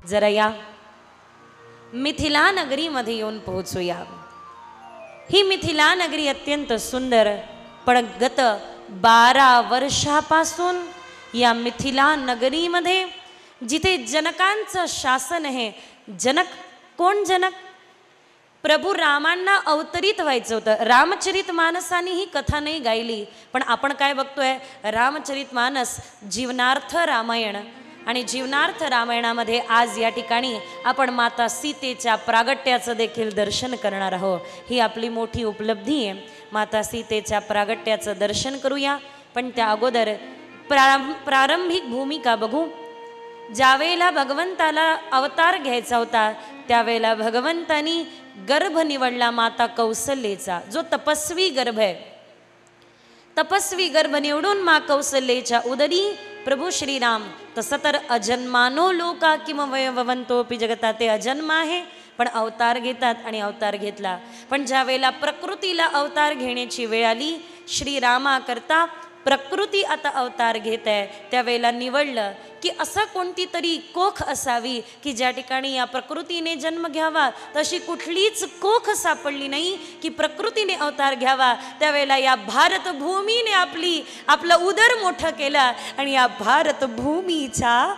जरा या मिथिला नगरीमध्ये येऊन पोहोचूया। ही मिथिला नगरी अत्यंत सुंदर, पण गत 12 वर्षापासून या मिथिला नगरीमध्ये जिथे जनकांचं शासन आहे, जनक कोण? जनक प्रभू रामांना अवतरित व्हायचं होतं। रामचरित मानसाने ही कथा नाही गायली, पण आपण काय बघतोय? रामचरित मानस जीवनार्थ रामायण, आणि जीवनार्थ रामायणामध्ये आज या ठिकाणी आपण माता सीतेच्या प्रागट्याचं देखील दर्शन करणार आहोत। ही आपली मोठी उपलब्धी आहे। माता सीतेच्या प्रागट्याचं दर्शन करूया, पण त्या अगोदर प्रारंभिक भूमिका बघू। ज्यावेळेला भगवंताला अवतार घ्यायचा होता त्यावेळेला भगवंतानी गर्भ निवडला माता कौसल्येचा, जो तपस्वी गर्भ आहे। तपस्वी गर्भ निवडून मा कौसल्येच्या उदरी प्रभू श्रीराम, तसं तर अजन्मानो लोका किम वयवंतोपि जगता, ते अजन्म आहे पण अवतार घेतात आणि अवतार घेतला। पण ज्या वेळेला प्रकृतीला अवतार घेण्याची वेळ आली, श्रीरामाकरता प्रकृती आता अवतार घेत आहे, त्यावेळेला निवडलं की असं कोणती तरी कोख असावी की ज्या ठिकाणी या प्रकृतीने जन्म घ्यावा। तशी कुठलीच कोख सापडली नाही की प्रकृतीने अवतार घ्यावा। त्यावेळेला या भारतभूमीने आपलं उदर मोठं केलं आणि या भारतभूमीच्या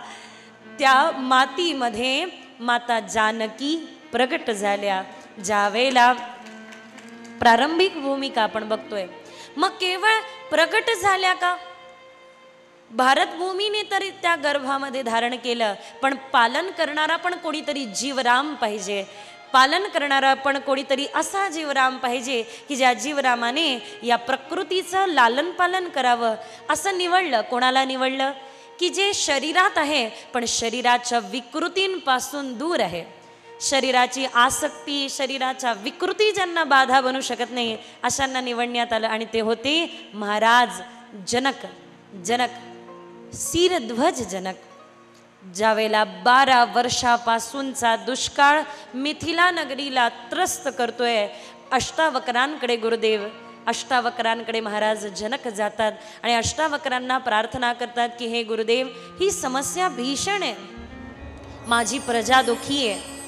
त्या मातीमध्ये माता जानकी प्रगट झाल्या। ज्या वेळेला प्रारंभिक भूमिका आपण बघतोय, मग केवळ प्रगट झाल्या का? भारतभूमीने तरी त्या गर्भामध्ये धारण केलं, पण पालन करणारा पण कोणीतरी जीवराम पाहिजे। पालन करणारा पण कोणीतरी असा जीवराम पाहिजे की ज्या जीवरामाने या प्रकृतीचं लालन पालन करावं। असं निवडलं। कोणाला निवडलं? की जे शरीरात आहे पण शरीराच्या विकृतींपासून दूर आहे। शरीराची आसक्ती, शरीराच्या विकृती ज्यांना बाधा बनू शकत नाही, अशांना निवडण्यात आलं, आणि ते होते महाराज जनक। शिरध्वज जनक। ज्यावेळेला 12 वर्षापासूनचा दुष्काळ मिथिला नगरीला त्रस्त करतोय, अष्टावक्रांकडे गुरुदेव, अष्टावक्रांकडे महाराज जनक जातात आणि अष्टावक्रांना प्रार्थना करतात की हे गुरुदेव, ही समस्या भीषण आहे, माझी प्रजा दुखी आहे।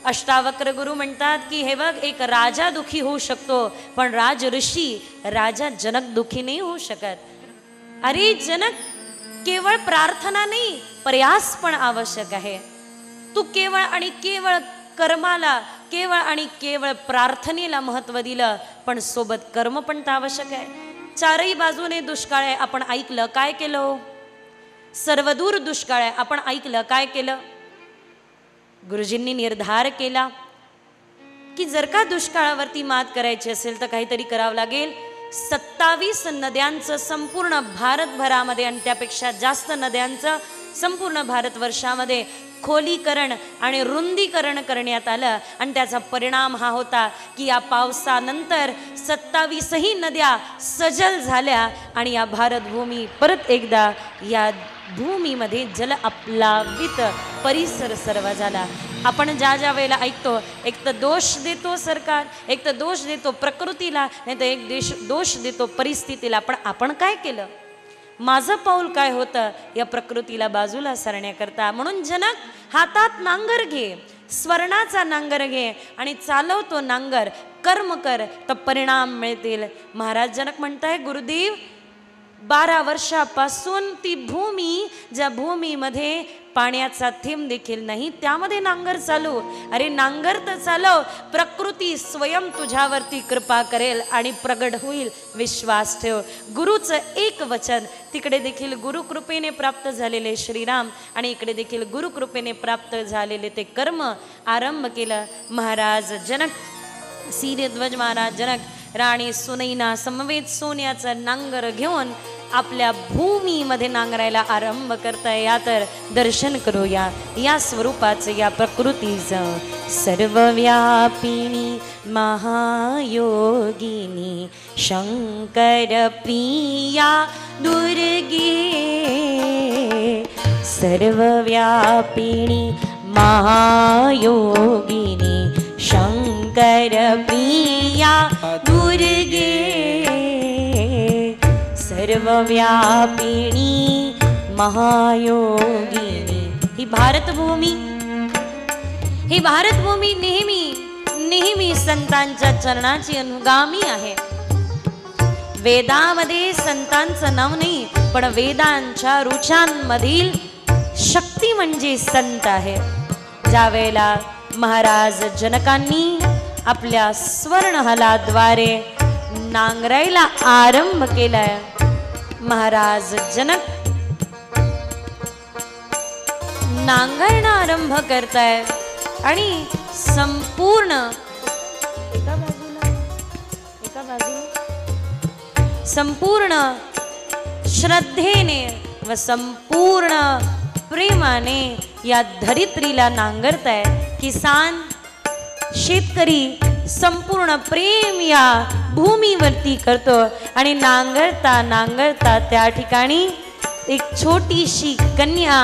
अष्टावक्र गुरु म्हणतात की हे बघ, एक राजा दुखी होऊ शकतो पण राज ऋषी, राजा जनक दुखी नाही होऊ शकत। अरे जनक, केवळ प्रार्थना नाही, प्रयास पण आवश्यक आहे। तू केवळ आणि केवळ कर्माला, केवळ आणि केवळ प्रार्थनेला महत्त्व दिलं, पण सोबत कर्म पण आवश्यक आहे। चारही बाजूने दुष्काळ आहे, आपण ऐकलं, काय केलं? सर्वदूर दुष्काळ आहे, आपण ऐकलं, काय केलं? गुरुजींनी निर्धार केला की जर का दुष्काळावरती मात करायची असेल तर काहीतरी करावं लागेल। 27 नद्यांचं संपूर्ण भारतभरामध्ये आणि त्यापेक्षा जास्त नद्यांचं संपूर्ण भारतवर्षामध्ये खोलीकरण आणि रुंदीकरण करण्यात आलं, आणि त्याचा परिणाम हा होता की या पावसानंतर 27ही नद्या सजल झाल्या आणि या भारतभूमी परत एकदा या भूमीमध्ये जल आप्लावित परिसर सर्व झाला। आपण ज्या वेळेला ऐकतो, एक तर दोष देतो सरकार, एक तर दोष देतो प्रकृतीला, नाही तर एक दोष देतो परिस्थितीला, पण आपण काय केलं? माझं पाऊल काय होतं या प्रकृतीला बाजूला सरण्याकरता? म्हणून जनक, हातात नांगर घे, स्वर्णाचा नांगर घे आणि चालवतो नांगर, कर्म कर तर परिणाम मिळतील। महाराज जनक म्हणताय, गुरुदेव 12 वर्षापासून ती भूमी, ज्या भूमीमध्ये पाण्याचा थेंब देखील नाही, त्यामध्ये नांगर चालू। अरे नांगर तर चालव, प्रकृती स्वयं तुझ्यावरती कृपा करेल आणि प्रगट होईल, विश्वास ठेव। गुरुचं एक वचन, तिकडे देखील गुरुकृपेने प्राप्त झालेले श्रीराम आणि इकडे देखील गुरुकृपेने प्राप्त झालेले ते कर्म आरंभ केलं। महाराज जनक, शिरध्वज महाराज जनक राणी सुनैना समवेत सोन्याचं नांगर घेऊन आपल्या भूमीमध्ये नांगरायला आरंभ करताय। या तर दर्शन करूया या स्वरूपाचं, या प्रकृतीचं। सर्वव्यापिनी महायोगिनी शंकर प्रिया दुर्गे, सर्वव्यापिनी महायोगिनी शंकर प्रिया दुर्गे, सर्वव्यापिनी महायोगिनी ही भारतभूमी, ही भारतभूमी नेहमी नेहमी संतांच्या चरणाची अनुगामी आहे. वेदामध्ये संतांचं नाव नाही, पण वेदांच्या रुचांमधील शक्ती म्हणजे संत आहे. ज्या वेळेला महाराज जनकांनी आपल्या स्वर्णहलाद्वारे नांगरायला आरंभ केलाय, महाराज जनक नांगरणं आरंभ करताय आणि संपूर्ण एका बाजूला संपूर्ण श्रद्धेने व संपूर्ण प्रेमाने या धरित्रीला नांगरताय. किसान शेतकरी संपूर्ण प्रेम या भूमीवरती करतो आणि नांगरता नांगरता त्या ठिकाणी एक छोटीशी कन्या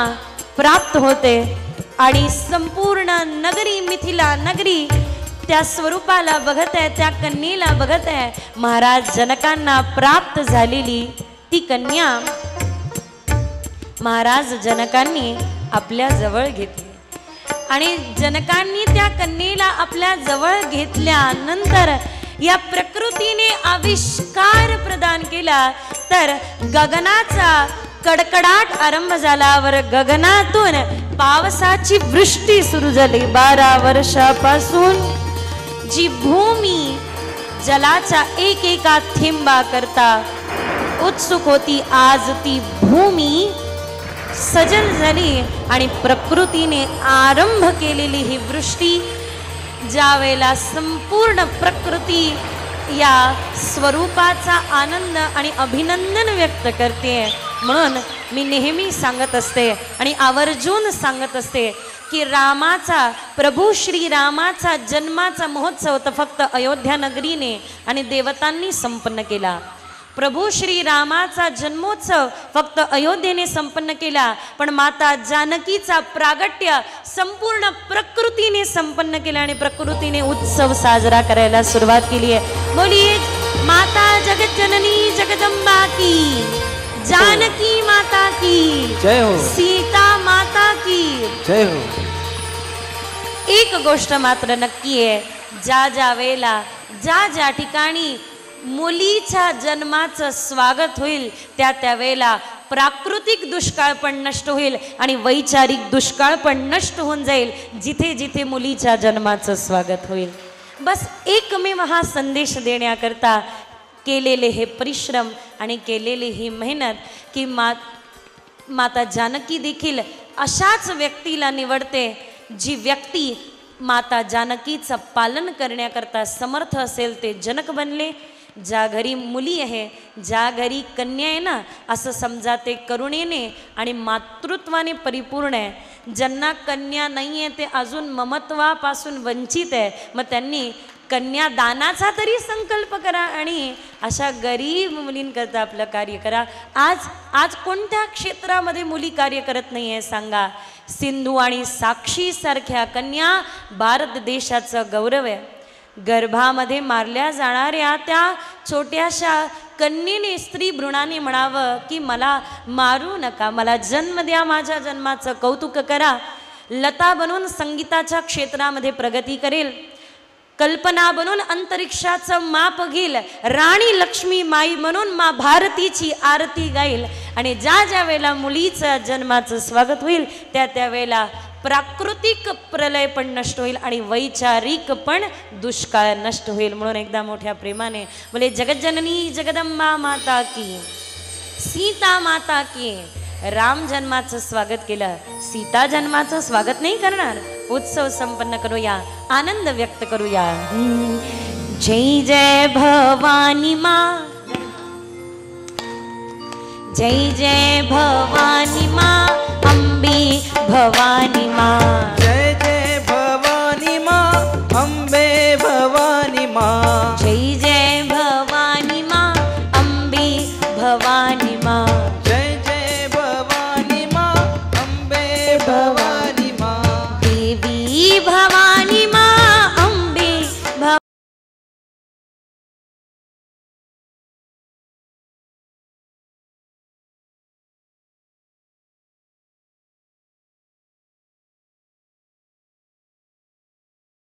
प्राप्त होते आणि संपूर्ण नगरी, मिथिला नगरी त्या स्वरूपाला बघत आहे, त्या कन्येला बघत आहे. महाराज जनकांना प्राप्त झालेली ती कन्या महाराज जनकांनी आपल्या जवळ घेतली आणि जनकांनी त्या कन्येला आपल्या जवळ घेतल्यानंतर या प्रकृतीने आविष्कार प्रदान केला. तर गगनाचा कडकडाट आरंभ झाला वर गगनातून पावसाची वृष्टी सुरू झाली. 12 वर्षापासून जी भूमी जलाचा एक एका थेंबा करता उत्सुक होती, आज ती भूमी सजल झाली आणि प्रकृतीने आरंभ केलेली ही वृष्टी ज्या वेळेला संपूर्ण प्रकृती या स्वरूपाचा आनंद आणि अभिनंदन व्यक्त करते. म्हणून मी नेहमी सांगत असते आणि आवर्जून सांगत असते की रामाचा, प्रभू श्री रामाचा जन्माचा महोत्सव तर फक्त अयोध्या नगरीने आणि देवतांनी संपन्न केला. प्रभू श्री रामाचा जन्मोत्सव फक्त अयोध्येने संपन्न केला, पण माता जानकीचा प्रागट्य संपूर्ण प्रकृतीने संपन्न केला आणि प्रकृतीने उत्सव साजरा करायला सुरुवात केली आहे. बोलिए माता जगज्जननी जगदंबा की, जानकी माता की जय हो, सीता माता की जय हो. एक गोष्ट मात्र नक्की आहे, ज्या ज्या वेळेला ज्या ज्या ठिकाणी मुलीच्या जन्माचं स्वागत होईल त्या त्या वेळेला प्राकृतिक दुष्काळ पण नष्ट होईल आणि वैचारिक दुष्काळ पण नष्ट होऊन जाईल जिथे जिथे मुलीच्या जन्माचं स्वागत होईल. बस एकमेव हा संदेश देण्याकरता केलेले हे परिश्रम आणि केलेली ही मेहनत की माता जानकी देखील अशाच व्यक्तीला निवडते जी व्यक्ती माता जानकीचं पालन करण्याकरता समर्थ असेल. ते जनक बनले. ज्या घरी मुली आहे, ज्या घरी कन्या आहे ना, असं समजा ते करुणेने आणि मातृत्वाने परिपूर्ण आहे. ज्यांना कन्या नाही आहे ते अजून ममत्वापासून वंचित आहे, मग त्यांनी कन्यादानाचा तरी संकल्प करा आणि अशा गरीब मुलींकरता आपलं कार्य करा. आज कोणत्या क्षेत्रामध्ये मुली कार्य करत नाही आहे सांगा? सिंधू आणि साक्षी सारख्या कन्या भारत देशाचं गौरव आहे. गर्भामध्ये मारल्या जाणाऱ्या त्या छोट्याशा कन्येने, स्त्री भ्रूणाने म्हणावं की मला मारू नका, मला जन्म द्या, माझ्या जन्माचं कौतुक करा. लता बनून संगीताच्या क्षेत्रामध्ये प्रगती करेल, कल्पना बनून अंतरिक्षाचं माप घेईल, राणी लक्ष्मी माई म्हणून मा भारतीची आरती गाईल. आणि ज्या ज्या वेळेला मुलीचं जन्माचं स्वागत होईल त्या त्या वेळेला प्राकृतिक प्रलय पण नष्ट होईल आणि वैचारिक पण दुष्काळ नष्ट होईल. म्हणून एकदा मोठ्या प्रेमाने बोले जगज्जननी जगदंबा माता की, सीता माता की. राम जन्माचं स्वागत केलं, सीता जन्माचं स्वागत नाही करणार. उत्सव संपन्न करूया, आनंद व्यक्त करूया. जय जय भवानी माँ, जय जय भवानी माँ, अम्बे भवानी माँ.